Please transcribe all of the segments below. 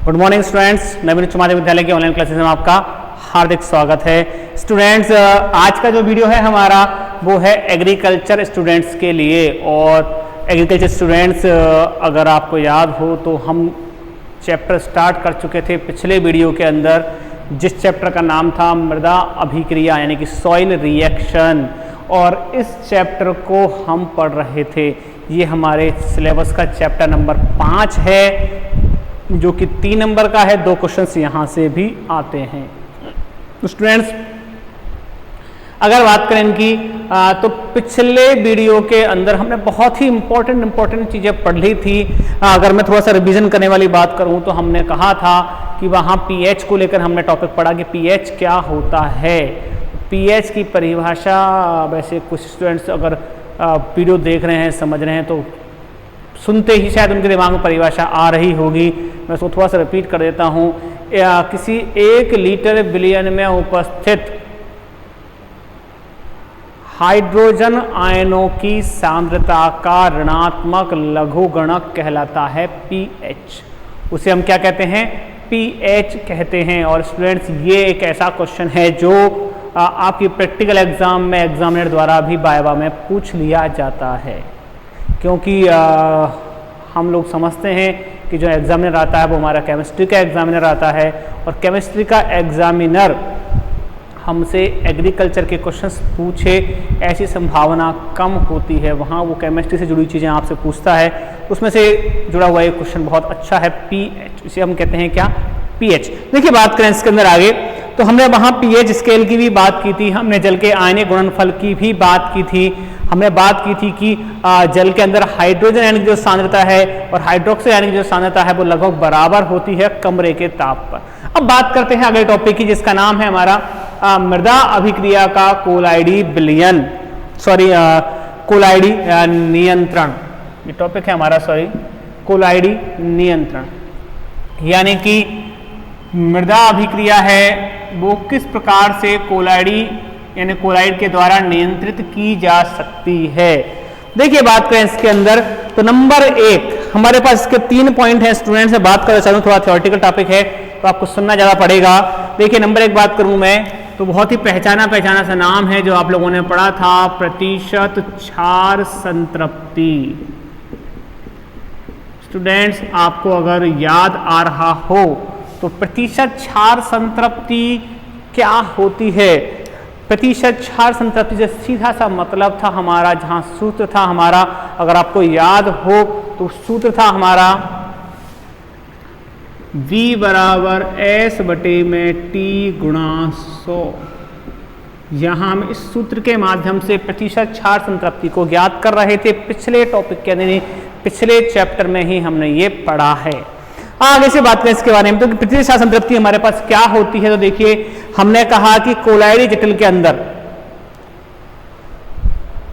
Good morning students, नवीन उच्च माध्यमिक विद्यालय की ऑनलाइन क्लासेस में आपका हार्दिक स्वागत है। स्टूडेंट्स, आज का जो वीडियो है हमारा वो है एग्रीकल्चर स्टूडेंट्स के लिए। और एग्रीकल्चर स्टूडेंट्स, अगर आपको याद हो तो हम चैप्टर स्टार्ट कर चुके थे पिछले वीडियो के अंदर, जिस चैप्टर का नाम था मृदा अभिक्रिया यानी कि सॉइल रिएक्शन। और इस चैप्टर को हम पढ़ रहे थे, ये हमारे सिलेबस का चैप्टर नंबर 5 है, जो कि 3 नंबर का है। 2 क्वेश्चंस यहाँ से भी आते हैं। तो स्टूडेंट्स, अगर बात करें इनकी तो पिछले वीडियो के अंदर हमने बहुत ही इंपॉर्टेंट चीज़ें पढ़ ली थी। अगर मैं थोड़ा सा रिवीजन करने वाली बात करूँ तो हमने कहा था कि वहाँ पीएच को लेकर हमने टॉपिक पढ़ा कि पीएच क्या होता है। पीएच की परिभाषा, वैसे कुछ स्टूडेंट्स अगर वीडियो देख रहे हैं, समझ रहे हैं, तो सुनते ही शायद उनके दिमाग में परिभाषा आ रही होगी। मैं उसको थोड़ा सा रिपीट कर देता हूँ। किसी 1 लीटर बिलियन में उपस्थित हाइड्रोजन आयनों की सांद्रता का ऋणात्मक लघुगणक कहलाता है पीएच। उसे हम क्या कहते हैं? पीएच कहते हैं। और स्टूडेंट्स, ये एक ऐसा क्वेश्चन है जो आपकी प्रैक्टिकल एग्जाम में एग्जामिनर द्वारा भी वाइवा में पूछ लिया जाता है, क्योंकि हम लोग समझते हैं कि जो एग्जामिनर आता है वो हमारा केमिस्ट्री का एग्जामिनर आता है, और केमिस्ट्री का एग्जामिनर हमसे एग्रीकल्चर के क्वेश्चंस पूछे ऐसी संभावना कम होती है। वहाँ वो केमिस्ट्री से जुड़ी चीज़ें आपसे पूछता है, उसमें से जुड़ा हुआ एक क्वेश्चन बहुत अच्छा है, पीएच। इसे हम कहते हैं क्या? पीएच। देखिए, बात करें इसके अंदर आगे तो हमने वहाँ पीएच स्केल की भी बात की थी, हमने जल के आयनिक गुणनफल की भी बात की थी, हमने बात की थी कि जल के अंदर हाइड्रोजन आयन की जो सांद्रता है और हाइड्रोक्सी आयन की जो सांद्रता है वो लगभग बराबर होती है कमरे के ताप पर। अब बात करते हैं अगले टॉपिक की, जिसका नाम है हमारा मृदा अभिक्रिया का कोलाइडी नियंत्रण। ये टॉपिक है हमारा, कोलाइडी नियंत्रण। यानी कि मृदा अभिक्रिया है वो किस प्रकार से कोलाइड के द्वारा नियंत्रित की जा सकती है। देखिए, बात करें इसके अंदर तो नंबर 1 हमारे पास इसके 3 पॉइंट हैं। स्टूडेंट से बात करना चाहूँ, थोड़ा थ्योरेटिकल टॉपिक है तो आपको सुनना ज़्यादा पड़ेगा। देखिए, नंबर 1 बात करूँ मैं तो बहुत ही पहचाना सा नाम है जो आप लोगों ने पढ़ा था, प्रतिशत क्षार संतृप्ति। स्टूडेंट्स, आपको अगर याद आ रहा हो तो प्रतिशत क्षार संतृप्ति क्या होती है? प्रतिशत क्षार संतृप्ति से सीधा सा मतलब था हमारा, जहां सूत्र था हमारा, अगर आपको याद हो तो सूत्र था हमारा V बराबर S बटे में T गुणा 100। यहां हम इस सूत्र के माध्यम से प्रतिशत क्षार संतृप्ति को ज्ञात कर रहे थे। पिछले टॉपिक के अंदर, पिछले चैप्टर में ही हमने ये पढ़ा है। आगे से बात करें इसके बारे में तो प्रतिशत क्षार संतृप्ति हमारे पास क्या होती है। तो देखिए, हमने कहा कि कोलाइडी जटिल के अंदर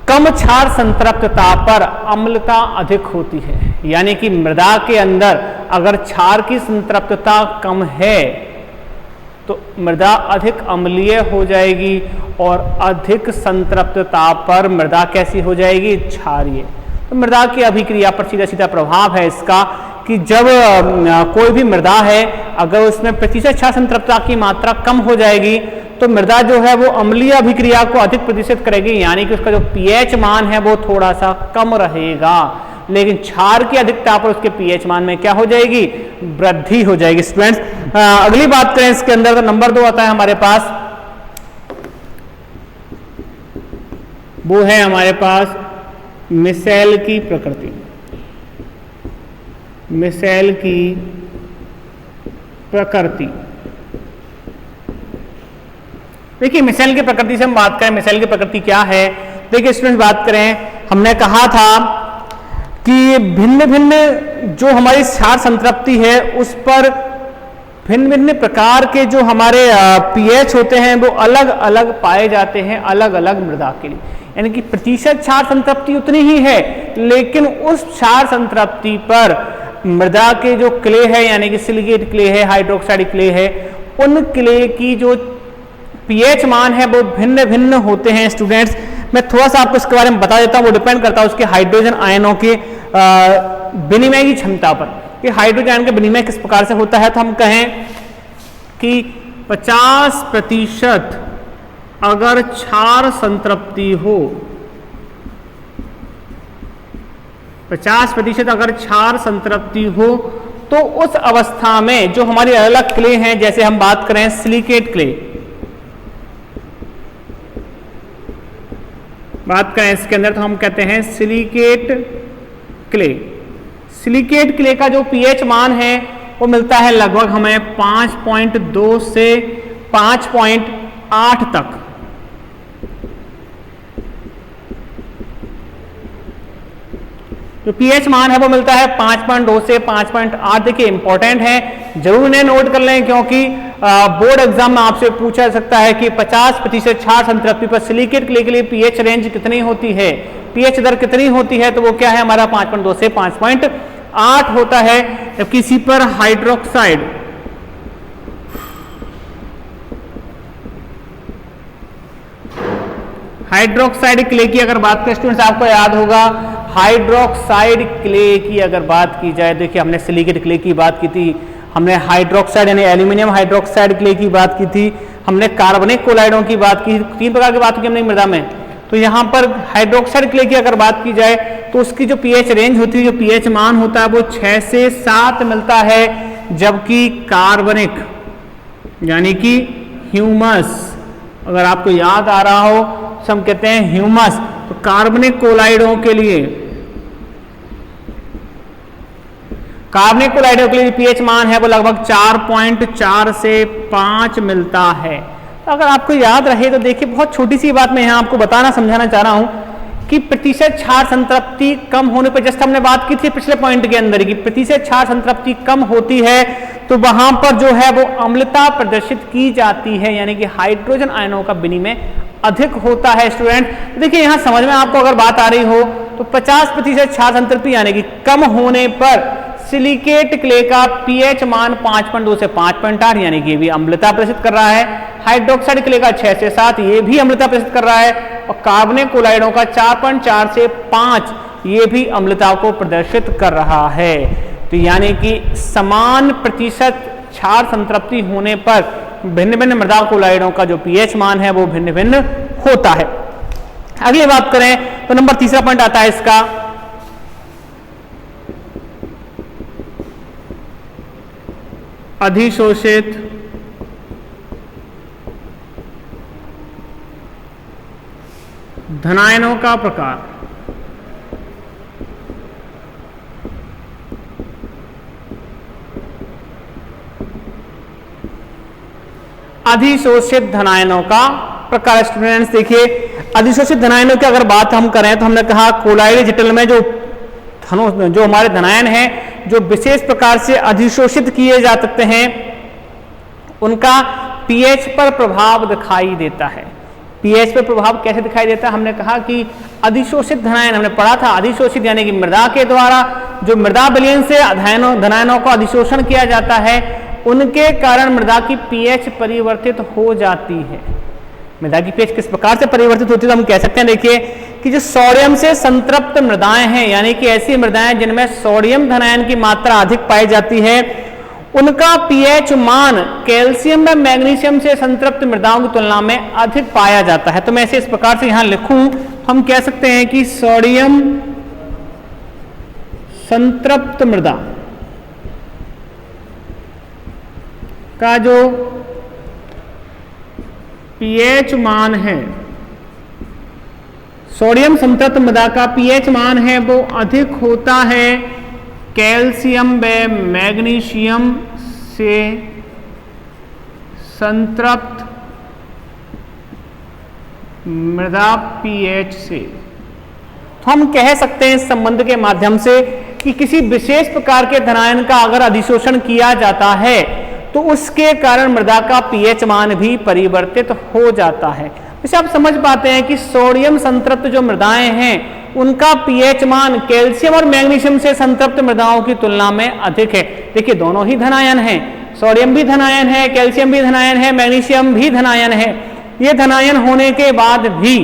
कम क्षार संतृप्तता पर अम्लता अधिक होती है। यानी कि मृदा के अंदर अगर क्षार की संतृप्तता कम है तो मृदा अधिक अम्लीय हो जाएगी, और अधिक संतृप्तता पर मृदा कैसी हो जाएगी? क्षारीय। तो मृदा की अभिक्रिया पर सीधा प्रभाव है इसका कि जब कोई भी मृदा है, अगर उसमें प्रतिशत क्षार संतृप्तता की मात्रा कम हो जाएगी तो मृदा जो है वो अम्लीय अभिक्रिया को अधिक प्रदर्शित करेगी, यानी कि उसका जो पीएच मान है वो थोड़ा सा कम रहेगा। लेकिन क्षार की अधिकता पर उसके पीएच मान में क्या हो जाएगी? वृद्धि हो जाएगी। स्टूडेंट्स, अगली बात करें इसके अंदर तो नंबर 2 आता है हमारे पास, वो है हमारे पास मिशेल की प्रकृति। मिशेल की प्रकृति। देखिए, मिशेल की प्रकृति से हम बात करें, मिशेल की प्रकृति क्या है? देखिए स्टूडेंट, बात करें, हमने कहा था कि भिन्न भिन्न जो हमारी क्षार संतृप्ति है उस पर भिन्न भिन्न प्रकार के जो हमारे पीएच होते हैं वो अलग अलग पाए जाते हैं अलग अलग मृदा के लिए। यानी कि प्रतिशत क्षार संतृप्ति उतनी ही है, लेकिन उस क्षार संतृप्ति पर मृदा के जो क्ले है, यानी कि सिलिकेट क्ले है, हाइड्रोक्साइड क्ले है, उन क्ले की जो पीएच मान है वो भिन्न भिन्न होते हैं। स्टूडेंट्स, मैं थोड़ा सा आपको इसके बारे में बता देता हूँ, वो डिपेंड करता है उसके हाइड्रोजन आयनों के विनिमय की क्षमता पर। कि हाइड्रोजन का विनिमय किस प्रकार से होता है, तो हम कहें कि 50% अगर क्षार संतृप्ति हो, 50% अगर क्षार संतृप्ति हो, तो उस अवस्था में जो हमारी अलग अलग क्ले हैं, जैसे हम बात करें सिलिकेट क्ले, बात करें इसके अंदर तो हम कहते हैं सिलिकेट क्ले। सिलिकेट क्ले का जो पीएच मान है वो मिलता है लगभग हमें 5.2 से 5.8 तक। जो पीएच मान है वो मिलता है 5.2 से 5.8। देखिए इंपॉर्टेंट है, जरूर इन्हें नोट कर लें, क्योंकि बोर्ड एग्जाम में आपसे पूछा जा सकता है कि 50% क्षार संतृप्ति पर सिलिकेट क्ले के लिए पीएच रेंज कितनी होती है, पीएच दर कितनी होती है, तो वो क्या है हमारा 5.2 से 5.8 होता है। जबकि इसी पर हाइड्रोक्साइड, हाइड्रोक्साइड क्ले की अगर बात करें स्टूडेंट्स, आपको याद होगा हाइड्रोक्साइड क्ले की अगर बात की जाए, देखिए हमने सिलिकेट क्ले की बात की थी, हमने हाइड्रोक्साइड यानी एल्यूमिनियम हाइड्रोक्साइड क्ले की बात की थी, हमने कार्बनिक कोलाइडों की बात की, 3 प्रकार की बात की हमने मृदा में। तो यहाँ पर हाइड्रोक्साइड क्ले की अगर बात की जाए तो उसकी जो पीएच रेंज होती है, जो पीएच मान होता है वो 6 से 7 मिलता है। जबकि कार्बनिक यानी कि ह्यूमस, अगर आपको याद आ रहा हो तो हम कहते हैं ह्यूमस, तो कार्बनिक कोलाइडों के लिए, कार्बनिक कोलाइडों के लिए पीएच मान है वो लगभग 4.4 से 5 मिलता है। तो अगर आपको याद रहे तो देखिए बहुत छोटी सी बात मैं यहाँ आपको बताना समझाना चाह रहा हूँ कि प्रतिशत क्षार संतृप्ति कम होने पर, जैसे हमने बात की थी पिछले पॉइंट के अंदर की, प्रतिशत क्षार संतृप्ति कम होती है तो वहां पर जो है वो अम्लता प्रदर्शित की जाती है, यानी कि हाइड्रोजन आयनों का विनिमय अधिक होता है। स्टूडेंट देखिए यहाँ समझ में आपको अगर बात आ रही हो तो 50% क्षार संतृप्ति यानी कि कम होने पर सिलिकेट क्ले का पीएच मान 5.2 से 5.8 यानी कि ये भी अम्लता प्रदर्शित कर रहा है। हाइड्रोक्साइड क्ले का 6 से 7 ये भी अम्लता प्रदर्शित कर रहा है, और कार्बनिक कोलाइडों का 4.4 से 5 ये भी अम्लता को प्रदर्शित कर रहा है। तो यानी कि समान प्रतिशत क्षार संतृप्ति होने पर भिन्न भिन्न मृदा कोलाइडों का जो पीएच मान है वो भिन्न भिन्न होता है। अगली बात करें तो नंबर 3 पॉइंट आता है इसका, अधिशोषित धनायनों का प्रकार। अधिशोषित धनायनों का प्रकार। स्टूडेंट्स देखिए अधिशोषित धनायनों की अगर बात हम करें तो हमने कहा कोलाइड जटिल में जो हमारे धनायन हैं जो विशेष प्रकार से अधिशोषित किए जा सकते हैं उनका पीएच पर प्रभाव दिखाई देता है। पीएच पर प्रभाव कैसे दिखाई देता है, हमने कहा कि अधिशोषित धनायन, हमने पढ़ा था अधिशोषित यानी कि मृदा के द्वारा जो मृदा विलयन से धनायनों का अधिशोषण किया जाता है उनके कारण मृदा की पीएच परिवर्तित हो जाती है। मृदा की पीएच किस प्रकार से परिवर्तित होती है तो हम कह सकते हैं देखिए कि जो सोडियम से संतृप्त मृदाएं हैं यानी कि ऐसी मृदाएं जिनमें सोडियम धनायन की मात्रा अधिक पाई जाती है उनका पीएच मान कैल्शियम व मैग्नीशियम से संतृप्त मृदाओं की तुलना में अधिक पाया जाता है। तो मैं इसे इस प्रकार से यहां लिखूं तो हम कह सकते हैं कि सोडियम संतृप्त मृदा का जो पीएच मान है, सोडियम संतृप्त मृदा का पीएच मान है वो अधिक होता है कैल्शियम व मैग्नीशियम से संतृप्त मृदा पीएच से। तो हम कह सकते हैं इस संबंध के माध्यम से कि किसी विशेष प्रकार के धनायन का अगर अधिशोषण किया जाता है तो उसके कारण मृदा का पीएच मान भी परिवर्तित हो जाता है। इसे आप समझ पाते हैं कि सोडियम संतृप्त जो मृदाएं हैं उनका पीएच मान कैल्शियम और मैग्नीशियम से संतृप्त मृदाओं की तुलना में अधिक है। देखिए दोनों ही धनायन हैं, सोडियम भी धनायन है, कैल्शियम भी धनायन है, मैग्नीशियम भी धनायन है। ये धनायन होने के बाद भी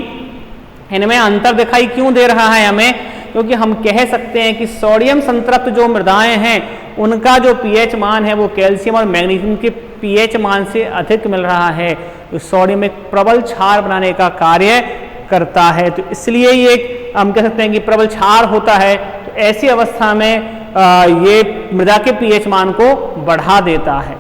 इनमें अंतर दिखाई क्यों दे रहा है हमें, क्योंकि हम कह सकते हैं कि सोडियम संतृप्त जो मृदाएं हैं उनका जो पीएच मान है वो कैल्शियम और मैग्नीशियम के पीएच मान से अधिक मिल रहा है, तो सोडियम एक प्रबल क्षार बनाने का कार्य करता है। तो इसलिए ये हम कह सकते हैं कि प्रबल क्षार होता है। तो ऐसी अवस्था में ये मृदा के पीएच मान को बढ़ा देता है।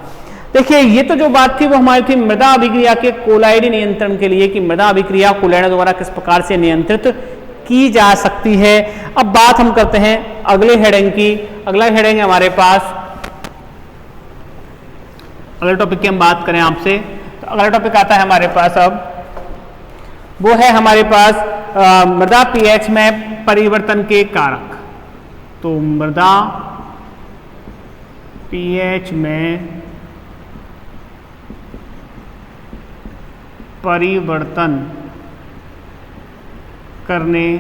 देखिए, ये तो जो बात थी वो हमारी थी मृदा अभिक्रिया के कोलाइडी नियंत्रण के लिए कि मृदा अभिक्रिया कोलाइडों द्वारा किस प्रकार से नियंत्रित की जा सकती है। अब बात हम करते हैं अगले हेडिंग की। अगला हेडिंग है हमारे पास, अगले टॉपिक की हम बात करें आपसे, तो अगला टॉपिक आता है हमारे पास अब, वो है हमारे पास मृदा पीएच में परिवर्तन के कारक। तो मृदा पीएच में परिवर्तन करने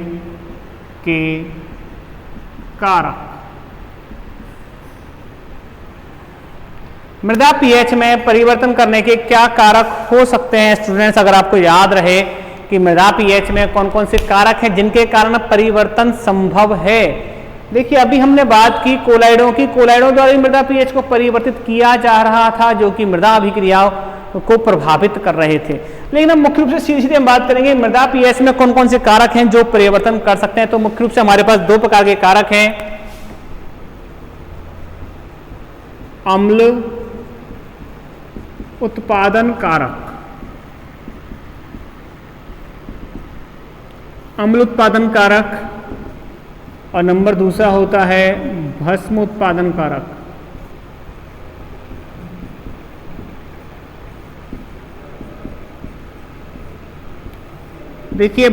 के कारक। मृदा पीएच में परिवर्तन करने के क्या कारक हो सकते हैं स्टूडेंट्स? अगर आपको याद रहे कि मृदा पीएच में कौन कौन से कारक हैं जिनके कारण परिवर्तन संभव है। देखिए, अभी हमने बात की कोलाइडों की, कोलाइडों द्वारा मृदा पीएच को परिवर्तित किया जा रहा था, जो कि मृदा अभिक्रियाओं को प्रभावित कर रहे थे। लेकिन हम मुख्य रूप से सीधे सीधे हम बात करेंगे मृदा पीएच में कौन कौन से कारक हैं जो परिवर्तन कर सकते हैं। तो मुख्य रूप से हमारे पास दो प्रकार के कारक हैं, अम्ल उत्पादन कारक, अम्ल उत्पादन कारक, और नंबर दूसरा होता है भस्म उत्पादन कारक। देखिए,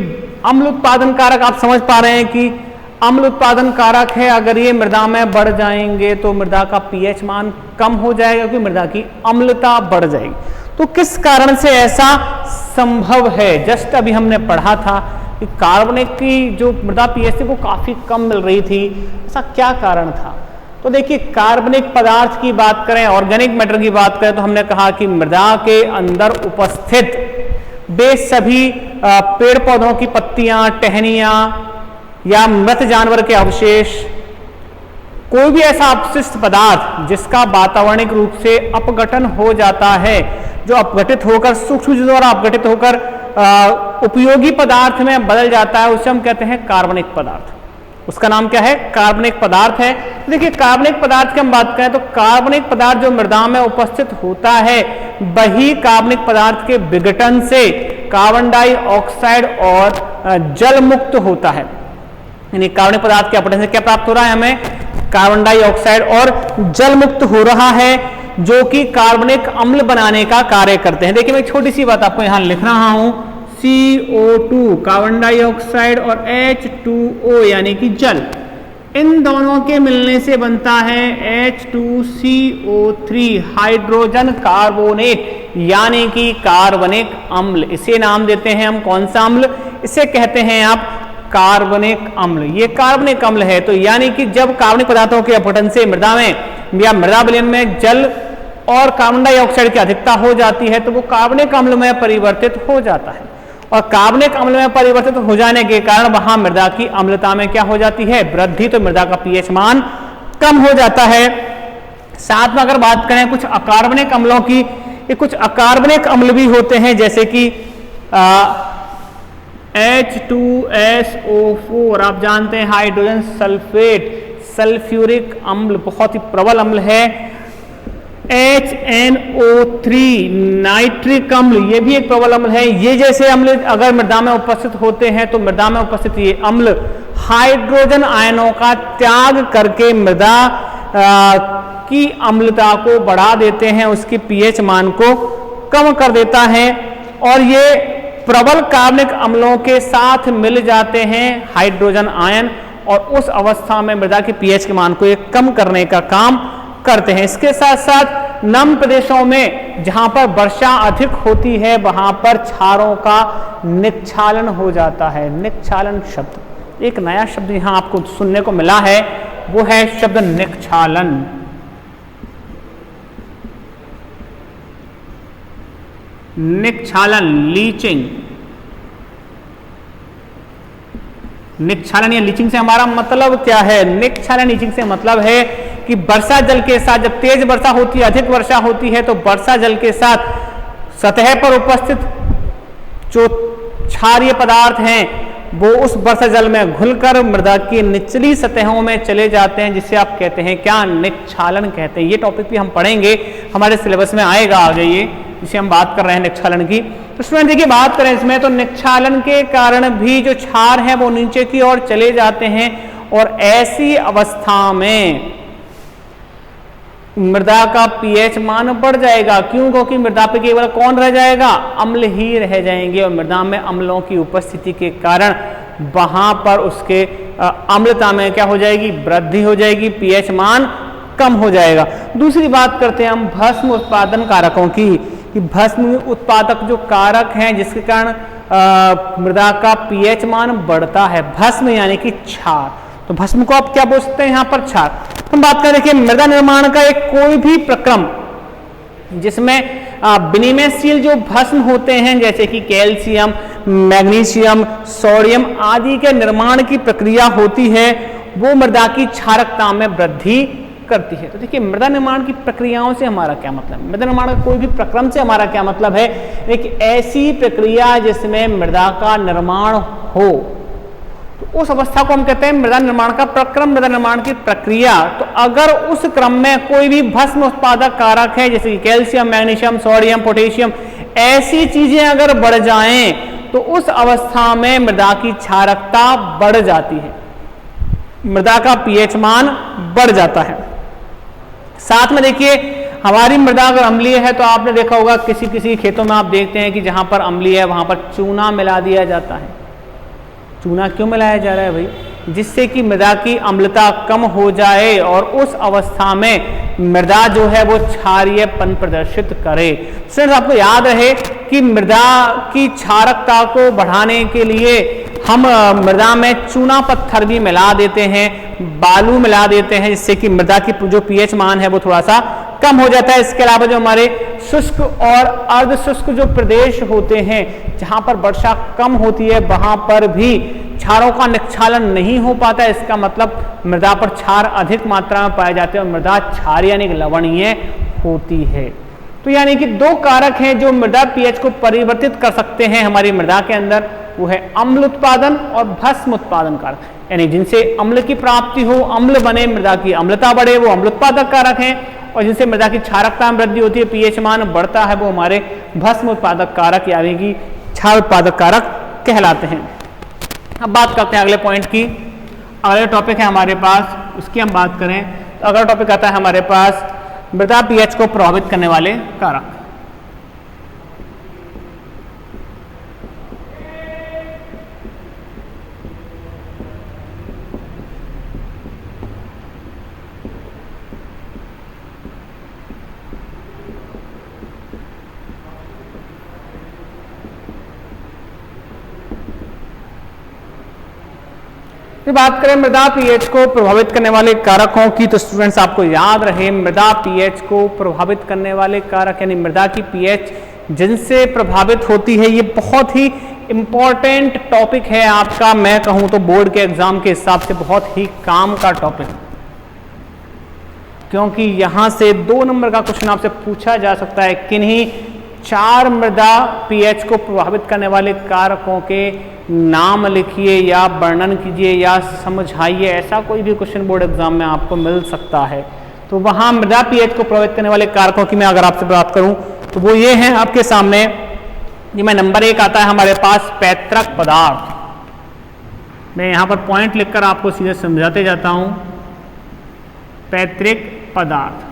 अम्ल उत्पादन कारक आप समझ पा रहे हैं कि अम्ल उत्पादन कारक है, अगर ये मृदा में बढ़ जाएंगे तो मृदा का पीएच मान कम हो जाएगा क्योंकि मृदा की अम्लता बढ़ जाएगी। तो किस कारण से ऐसा संभव है? जस्ट अभी हमने पढ़ा था कि कार्बनिक की जो मृदा पीएच थी वो काफी कम मिल रही थी, ऐसा क्या कारण था? तो देखिए, कार्बनिक पदार्थ की बात करें, ऑर्गेनिक मैटर की बात करें, तो हमने कहा कि मृदा के अंदर उपस्थित वे सभी पेड़ पौधों की पत्तियां, टहनियां या मृत जानवर के अवशेष, कोई भी ऐसा अपशिष्ट पदार्थ जिसका वातावरणिक रूप से अपघटन हो जाता है, जो अपघटित होकर सूक्ष्म जीवों द्वारा अपघटित होकर उपयोगी पदार्थ में बदल जाता है, उसे हम कहते हैं कार्बनिक पदार्थ। उसका नाम क्या है? कार्बनिक पदार्थ है। देखिए, कार्बनिक पदार्थ की हम बात करें तो कार्बनिक पदार्थ जो मृदा में उपस्थित होता है वही कार्बनिक पदार्थ के विघटन से कार्बन डाइऑक्साइड और जल मुक्त होता है। यानी कार्बनिक पदार्थ के अपघटन से क्या प्राप्त हो रहा है? हमें कार्बन डाइऑक्साइड और जल मुक्त हो रहा है, जो कि कार्बनिक अम्ल बनाने का कार्य करते हैं। देखिए, मैं एक छोटी सी बात आपको यहां लिख रहा हूं, CO2 कार्बन डाइऑक्साइड और H2O यानी कि जल, इन दोनों के मिलने से बनता है H2CO3 हाइड्रोजन कार्बोनेट यानी कि कार्बनिक अम्ल। इसे नाम देते हैं हम कौन सा अम्ल? इसे कहते हैं आप कार्बनिक अम्ल। ये कार्बनिक अम्ल है। तो यानी कि जब कार्बनिक पदार्थों के अपघटन से मृदा में या मृदा विलयन में जल और कार्बन डाइऑक्साइड की अधिकता हो जाती है तो वो कार्बनिक अम्ल में परिवर्तित हो जाता है, और कार्बनिक अम्ल में परिवर्तित हो जाने के कारण वहां मृदा की अम्लता में क्या हो जाती है? वृद्धि। तो मृदा का पीएच मान कम हो जाता है। साथ में अगर बात करें कुछ अकार्बनिक अम्लों की, ये कुछ अकार्बनिक अम्ल भी होते हैं जैसे कि H2SO4, आप जानते हैं हाइड्रोजन सल्फेट, सल्फ्यूरिक अम्ल बहुत ही प्रबल अम्ल है। HNO3 नाइट्रिक अम्ल, ये भी एक प्रबल अम्ल है। ये जैसे अम्ल अगर मृदा में उपस्थित होते हैं तो मृदा में उपस्थित ये अम्ल हाइड्रोजन आयनों का त्याग करके मृदा की अम्लता को बढ़ा देते हैं, उसकी पीएच मान को कम कर देता है, और ये प्रबल कार्बनिक अम्लों के साथ मिल जाते हैं हाइड्रोजन आयन, और उस अवस्था में मृदा की पीएच के मान को ये कम करने का काम करते हैं। इसके साथ साथ नम प्रदेशों में जहां पर वर्षा अधिक होती है वहां पर क्षारों का निक्षालन हो जाता है। निक्षालन शब्द, एक नया शब्द यहां आपको सुनने को मिला है, वो है शब्द निक्षालन। निक्षालन, लीचिंग। निक्षालन या लीचिंग से हमारा मतलब क्या है? निक्षालन लीचिंग से मतलब है कि वर्षा जल के साथ जब तेज वर्षा होती है, अधिक वर्षा होती है, तो वर्षा जल के साथ सतह पर उपस्थित जो क्षारीय पदार्थ हैं वो उस वर्षा जल में घुलकर मृदा की निचली सतहों में चले जाते हैं, जिसे आप कहते हैं क्या, निक्षालन कहते हैं। ये टॉपिक भी हम पढ़ेंगे, हमारे सिलेबस में आएगा आगे ये, जिसे हम बात कर रहे हैं निक्षालन की। तो स्टूडेंट देखिए बात करें इसमें, तो निक्षालन के कारण भी जो क्षार है वो नीचे की ओर चले जाते हैं और ऐसी अवस्था में मृदा का पीएच मान बढ़ जाएगा। क्यों? क्योंकि मृदा पे केवल कौन रह जाएगा, अम्ल ही रह जाएंगे, और मृदा में अम्लों की उपस्थिति के कारण वहां पर उसके अम्लता में क्या हो जाएगी, वृद्धि हो जाएगी, पीएच मान कम हो जाएगा। दूसरी बात करते हैं हम भस्म उत्पादन कारकों की, कि भस्म उत्पादक जो कारक हैं जिसके कारण मृदा का पीएच मान बढ़ता है, भस्म यानी कि क्षार। तो भस्म को आप क्या बोल सकते हैं यहाँ पर, क्षार। हम बात करें कि मृदा निर्माण का एक कोई भी प्रक्रम जिसमें विनिमयशील जो भस्म होते हैं, जैसे कि कैल्शियम, मैग्नीशियम, सोडियम आदि के निर्माण की प्रक्रिया होती है, वो मृदा की क्षारकता में वृद्धि करती है। तो देखिए मृदा निर्माण की प्रक्रियाओं से हमारा क्या मतलब है, मृदा निर्माण का कोई भी प्रक्रम से हमारा क्या मतलब है, एक ऐसी प्रक्रिया जिसमें मृदा का निर्माण हो, तो उस अवस्था को हम कहते हैं मृदा निर्माण का प्रक्रम, मृदा निर्माण की प्रक्रिया। तो अगर उस क्रम में कोई भी भस्म उत्पादक कारक है, जैसे कैल्शियम, मैग्नीशियम, सोडियम, पोटेशियम, ऐसी चीजें अगर बढ़ जाएं तो उस अवस्था में मृदा की क्षारकता बढ़ जाती है, मृदा का पीएच मान बढ़ जाता है। साथ में देखिए हमारी मृदा अगर अम्लीय है तो आपने देखा होगा किसी किसी खेतों में आप देखते हैं कि जहां पर अम्लीय है वहां पर चूना मिला दिया जाता है। चूना क्यों मिलाया जा रहा है भाई, जिससे कि मृदा की अम्लता कम हो जाए और उस अवस्था में मृदा जो है वो क्षारीयपन प्रदर्शित करे। फ्रेंड्स आपको याद रहे कि मृदा की क्षारकता को बढ़ाने के लिए हम मृदा में चूना पत्थर भी मिला देते हैं, बालू मिला देते हैं, जिससे कि मृदा की जो पीएच मान है वो थोड़ा सा कम हो जाता है। इसके अलावा जो हमारे शुष्क और अर्ध शुष्क जो प्रदेश होते हैं, जहां पर वर्षा कम होती है, वहां पर भी क्षारों का निक्षालन नहीं हो पाता है। इसका मतलब मृदा पर क्षार अधिक मात्रा में पाए जाते हैं और मृदा क्षारीय यानी लवणीय होती है। तो यानी कि दो कारक हैं जो मृदा पीएच को परिवर्तित कर सकते हैं हमारी मृदा के अंदर, वो है अम्ल उत्पादन और भस्म उत्पादन कारक, यानी जिनसे अम्ल की प्राप्ति हो, अम्ल बने, मृदा की अम्लता बढ़े, वो अम्ल उत्पादक कारक हैं, और जिनसे मृदा की क्षारकता में वृद्धि होती है, पीएच मान बढ़ता है, वो हमारे भस्म उत्पादक कारक यानी कि क्षार उत्पादक कारक कहलाते हैं। अब बात करते हैं अगले पॉइंट की। अगले टॉपिक है हमारे पास, उसकी हम बात करें तो अगला टॉपिक आता है हमारे पास मृदा पीएच को प्रभावित करने वाले कारक। बात करें मृदा पीएच को प्रभावित करने वाले कारकों की, तो स्टूडेंट्स आपको याद रहे मृदा पीएच को प्रभावित करने वाले कारक यानी मृदा की पीएच जिनसे प्रभावित होती है, ये बहुत ही इंपॉर्टेंट टॉपिक है आपका। मैं कहूं तो बोर्ड के एग्जाम के हिसाब से बहुत ही काम का टॉपिक, क्योंकि यहां से 2 नंबर का क्वेश्चन आपसे पूछा जा सकता है, किन्हीं 4 मृदा पीएच को प्रभावित करने वाले कारकों के नाम लिखिए या वर्णन कीजिए या समझाइए। ऐसा कोई भी क्वेश्चन बोर्ड एग्जाम में आपको मिल सकता है। तो वहां मृदा पीएच को प्रभावित करने वाले कारकों की मैं अगर आपसे बात करूं तो वो ये हैं आपके सामने। ये मैं नंबर 1 आता है हमारे पास पैतृक पदार्थ। मैं यहां पर पॉइंट लिखकर आपको सीधे समझाते जाता हूं। पैतृक पदार्थ,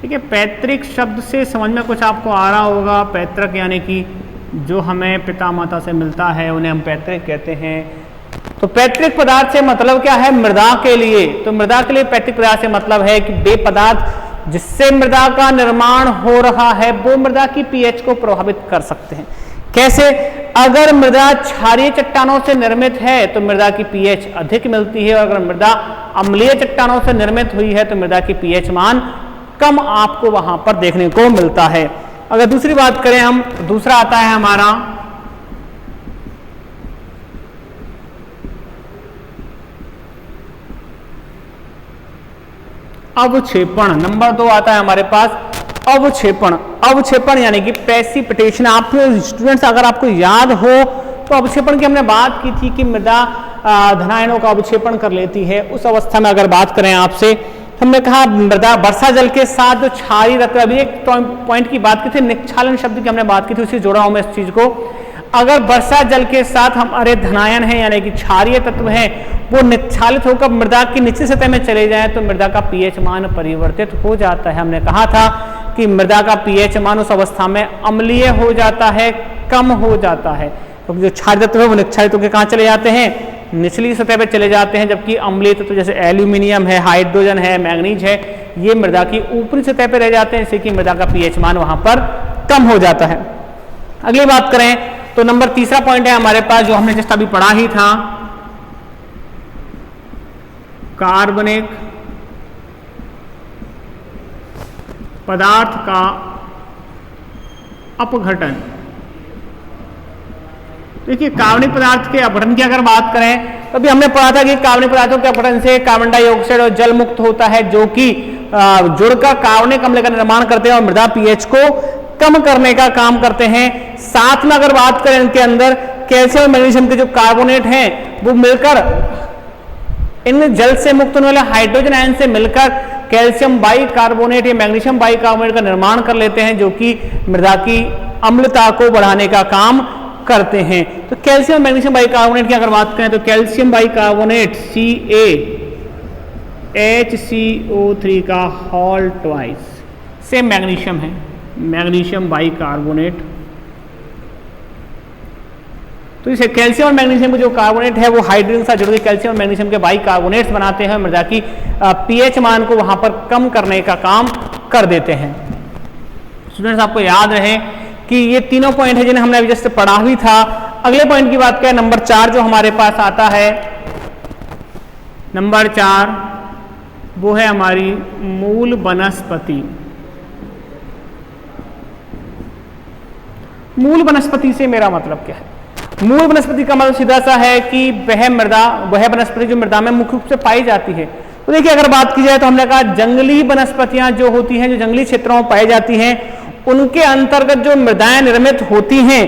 ठीक है। पैतृक शब्द से समझ में कुछ आपको आ रहा होगा। पैतृक यानी कि जो हमें पिता माता से मिलता है उन्हें हम पैतृक कहते हैं। तो पैतृक पदार्थ से मतलब क्या है मृदा के लिए, तो मृदा के लिए पैतृक पदार्थ से मतलब है कि वे पदार्थ जिससे मृदा का निर्माण हो रहा है वो मृदा की पीएच को प्रभावित कर सकते हैं। कैसे? अगर मृदा क्षारीय चट्टानों से निर्मित है तो मृदा की पीएच अधिक मिलती है, और अगर मृदा अम्लीय चट्टानों से निर्मित हुई है तो मृदा की पीएच मान कम आपको वहां पर देखने को मिलता है। अगर दूसरी बात करें हम, दूसरा आता है हमारा अवक्षेपण। नंबर 2 आता है हमारे पास अवक्षेपण। अवक्षेपण यानी कि प्रेसिपिटेशन। आप स्टूडेंट्स अगर आपको याद हो तो अवक्षेपण की हमने बात की थी कि मृदा धनायनों का अवक्षेपण कर लेती है। उस अवस्था में अगर बात करें आपसे, हमने कहा मृदा वर्षा जल के साथ जो क्षारीय तत्व, अभी एक पॉइंट की बात की थी, निक्षालन शब्द की हमने बात की थी, उसे जोड़ा हूं मैं इस चीज को। अगर वर्षा जल के साथ हमारे धनायन है यानी कि क्षारीय तत्व है, वो निक्षालित होकर मृदा की निचली सतह में चले जाएं तो मृदा का पीएच मान परिवर्तित हो जाता है। हमने कहा था कि मृदा का पीएच मान उस अवस्था में अम्लीय हो जाता है, कम हो जाता है, क्योंकि जो क्षारीय तत्व है वो निक्षालित होकर कहाँ चले जाते हैं, निचली सतह पर चले जाते हैं, जबकि अम्लीय तत्व जैसे एल्यूमिनियम है, हाइड्रोजन है, मैग्नीज है, ये मृदा की ऊपरी सतह पर रह जाते हैं, जिससे कि मृदा का पीएच मान वहां पर कम हो जाता है। अगली बात करें तो नंबर 3 पॉइंट है हमारे पास, जो हमने जस्ट अभी पढ़ा ही था, कार्बनिक पदार्थ का अपघटन। देखिए कार्बनिक पदार्थ के अपघटन की अगर बात करें तो अभी हमने पढ़ा था कि कार्बनिक पदार्थों के अपघटन से कार्बन डाइऑक्साइड और जल मुक्त होता है, जो कि जुड़कर कार्बनिक अम्ल का निर्माण करते हैं और मृदा पीएच को कम करने का काम करते हैं। साथ में अगर बात करें इनके अंदर कैल्शियम और मैग्नीशियम के जो कार्बोनेट हैं वो मिलकर इन जल से मुक्त होने वाले हाइड्रोजन आयन से मिलकर कैल्शियम बाइकार्बोनेट या मैग्नीशियम बाइकार्बोनेट का निर्माण कर लेते हैं, जो कि मृदा की अम्लता को बढ़ाने का काम करते हैं। तो कैल्शियम मैग्नीशियम बाइकार्बोनेट की अगर बात करें तो कैल्शियम बाइकार्बोनेट CaHCO3 का होल ट्वाइस से मैग्नीशियम है, मैग्नीशियम बाइकार्बोनेट। तो इसे कैल्शियम और मैग्नीशियम के जो कार्बोनेट है वो हाइड्रोजन के साथ जुड़कर कैल्शियम और मैग्नीशियम के बाइकार्बोनेट्स बनाते हैं, मृदा की पीएच मान को वहां पर कम करने का काम कर देते हैं। स्टूडेंट्स आपको याद रहे कि ये तीनों पॉइंट है जिन्हें हमने अभी जैसे पढ़ा ही था। अगले पॉइंट की बात करें, नंबर 4 जो हमारे पास आता है, नंबर 4 वो है हमारी मूल वनस्पति। मूल वनस्पति से मेरा मतलब क्या है? मूल वनस्पति का मतलब सीधा सा है कि वह वनस्पति जो मृदा में मुख्य रूप से पाई जाती है। तो देखिए अगर बात की जाए तो हमने कहा जंगली वनस्पतियां जो होती हैं, जो जंगली क्षेत्रों में पाई जाती हैं, उनके अंतर्गत जो मृदाएं निर्मित होती हैं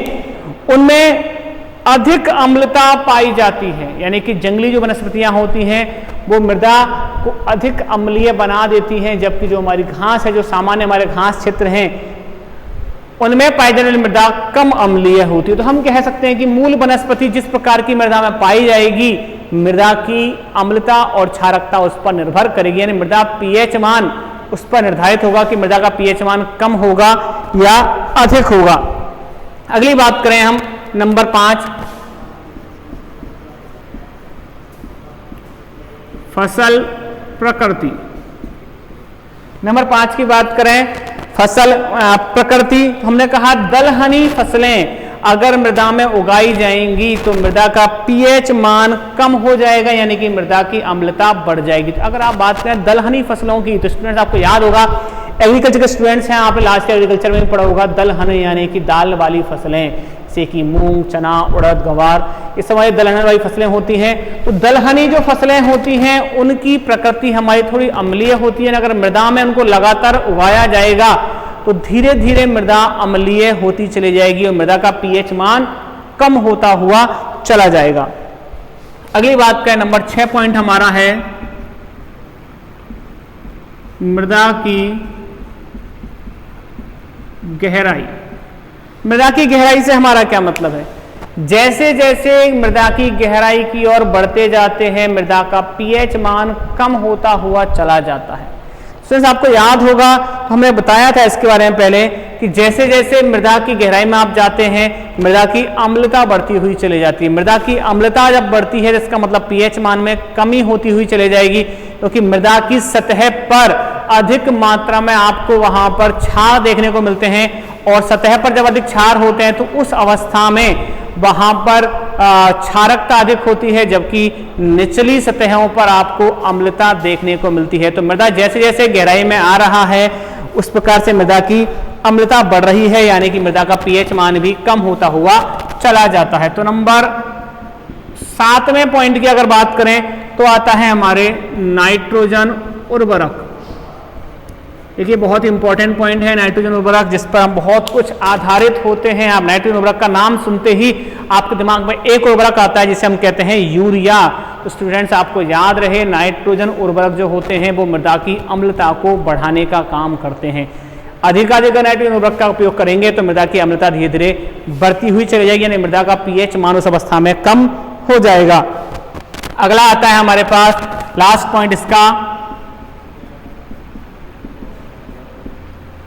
उनमें अधिक अम्लता पाई जाती है। यानी कि जंगली जो वनस्पतियां होती हैं वो मृदा को अधिक अम्लीय बना देती हैं, जबकि जो हमारी घास है, जो सामान्य हमारे घास क्षेत्र हैं, उनमें पाई जाने वाली मृदा कम अम्लीय होती है। तो हम कह सकते हैं कि मूल वनस्पति जिस प्रकार की मृदा में पाई जाएगी, मृदा की अम्लता और क्षारकता उस पर निर्भर करेगी, यानी मृदा पीएच मान उस पर निर्धारित होगा कि मृदा का पीएच मान कम होगा या अधिक होगा। अगली बात करें हम नंबर 5, फसल प्रकृति। नंबर 5 की बात करें फसल प्रकृति, हमने कहा दलहनी फसलें अगर मृदा में उगाई जाएंगी तो मृदा का पीएच मान कम हो जाएगा, यानी कि मृदा की अम्लता बढ़ जाएगी। तो अगर आप बात करें दलहनी फसलों की तो स्टूडेंट्स आपको याद होगा, एग्रीकल्चर के स्टूडेंट्स हैं, आपने लास्ट एग्रीकल्चर में पढ़ा होगा, दलहन यानी कि दाल वाली फसलें, जैसे कि मूंग, चना, उड़द, गवार, इस समय दलहन वाली फसलें होती हैं। तो दलहनी जो फसलें होती हैं उनकी प्रकृति हमारी थोड़ी अम्लीय होती है। अगर मृदा में उनको लगातार उगाया जाएगा तो धीरे धीरे मृदा अम्लीय होती चली जाएगी और मृदा का पीएच मान कम होता हुआ चला जाएगा। अगली बात का नंबर 6 पॉइंट हमारा है मृदा की गहराई। मृदा की गहराई से हमारा क्या मतलब है? जैसे जैसे मृदा की गहराई की ओर बढ़ते जाते हैं मृदा का पीएच मान कम होता हुआ चला जाता है। तो आपको याद होगा तो हमने बताया था इसके बारे में पहले कि जैसे जैसे मृदा की गहराई में आप जाते हैं मृदा की अम्लता बढ़ती हुई चली जाती है। मृदा की अम्लता जब बढ़ती है इसका मतलब पीएच मान में कमी होती हुई चली जाएगी, क्योंकि मृदा की सतह पर अधिक मात्रा में आपको वहां पर क्षार देखने को मिलते हैं और सतह पर जब अधिक क्षार होते हैं तो उस अवस्था में वहां पर क्षारकता अधिक होती है, जबकि निचली सतहों पर आपको अम्लता देखने को मिलती है। तो मृदा जैसे जैसे गहराई में आ रहा है उस प्रकार से मृदा की अम्लता बढ़ रही है, यानी कि मृदा का पीएच मान भी कम होता हुआ चला जाता है। तो नंबर 7वें पॉइंट की अगर बात करें तो आता है हमारे नाइट्रोजन उर्वरक। देखिए बहुत ही इंपॉर्टेंट पॉइंट है नाइट्रोजन उर्वरक, जिस पर हम बहुत कुछ आधारित होते हैं। आप नाइट्रोजन उर्वरक का नाम सुनते ही आपके दिमाग में एक उर्वरक आता है जिसे हम कहते हैं यूरिया। तो स्टूडेंट्स आपको याद रहे, नाइट्रोजन उर्वरक जो होते हैं वो मृदा की अम्लता को बढ़ाने का काम करते हैं। अधिकाधिक नाइट्रोजन उर्वरक का उपयोग करेंगे तो मृदा की अम्लता धीरे धीरे बढ़ती हुई चली जाएगी, यानी मृदा का पीएच मान उस अवस्था में कम हो जाएगा। अगला आता है हमारे पास लास्ट पॉइंट इसका,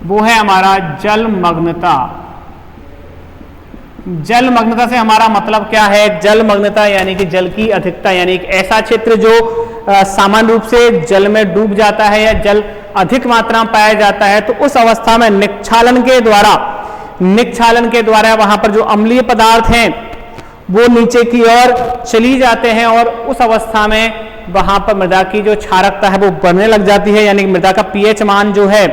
वो है हमारा जलमग्नता। जलमग्नता से हमारा मतलब क्या है? जलमग्नता यानी कि जल की अधिकता, यानी एक ऐसा क्षेत्र जो सामान्य रूप से जल में डूब जाता है या जल अधिक मात्रा में पाया जाता है, तो उस अवस्था में निक्षालन के द्वारा वहां पर जो अम्लीय पदार्थ हैं वो नीचे की ओर चली जाते हैं और उस अवस्था में वहां पर मृदा की जो क्षारकता है वो बढ़ने लग जाती है, यानी मृदा का पीएच मान जो है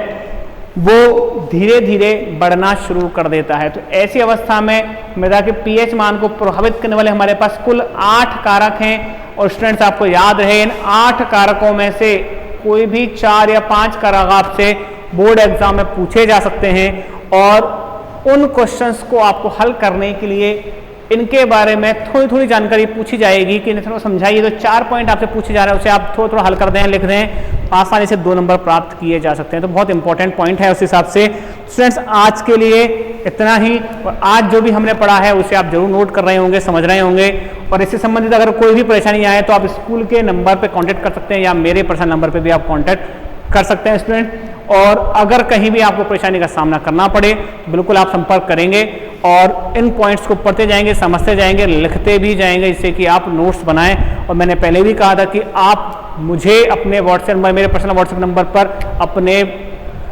वो धीरे धीरे बढ़ना शुरू कर देता है। तो ऐसी अवस्था में मृदा के पीएच मान को प्रभावित करने वाले हमारे पास कुल 8 कारक हैं, और स्टूडेंट्स आपको याद रहे इन 8 कारकों में से कोई भी 4 या 5 कारक आपसे बोर्ड एग्जाम में पूछे जा सकते हैं, और उन क्वेश्चंस को आपको हल करने के लिए इनके बारे में थोड़ी थोड़ी जानकारी पूछी जाएगी कि इन्हें थोड़ा समझाइए। तो 4 पॉइंट आपसे पूछे जा रहे हैं, उसे आप थोड़ा थोड़ा हल कर दें, लिख दें, आसानी से 2 नंबर प्राप्त किए जा सकते हैं। तो बहुत इंपॉर्टेंट पॉइंट है। उस हिसाब से स्टूडेंट्स आज के लिए इतना ही, और आज जो भी हमने पढ़ा है उसे आप जरूर नोट कर रहे होंगे, समझ रहे होंगे, और इससे संबंधित अगर कोई भी परेशानी आए तो आप स्कूल के नंबर पर कॉन्टैक्ट कर सकते हैं या मेरे पर्सनल नंबर पर भी आप कॉन्टैक्ट कर सकते हैं स्टूडेंट। और अगर कहीं भी आपको परेशानी का सामना करना पड़े तो बिल्कुल आप संपर्क करेंगे, और इन पॉइंट्स को पढ़ते जाएंगे, समझते जाएंगे, लिखते भी जाएंगे, जिससे कि आप नोट्स बनाएं। और मैंने पहले भी कहा था कि आप मुझे अपने व्हाट्सएप नंबर, मेरे पर्सनल व्हाट्सएप नंबर पर अपने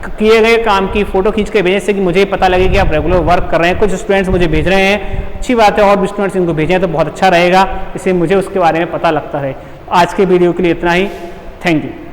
किए गए काम की फोटो खींच के भेजें, जिससे कि मुझे पता लगे कि आप रेगुलर वर्क कर रहे हैं। कुछ स्टूडेंट्स मुझे भेज रहे हैं, अच्छी बात है, और भी स्टूडेंट्स इनको भेजें तो बहुत अच्छा रहेगा, इससे मुझे उसके बारे में पता लगता है। आज के वीडियो के लिए इतना ही, थैंक यू।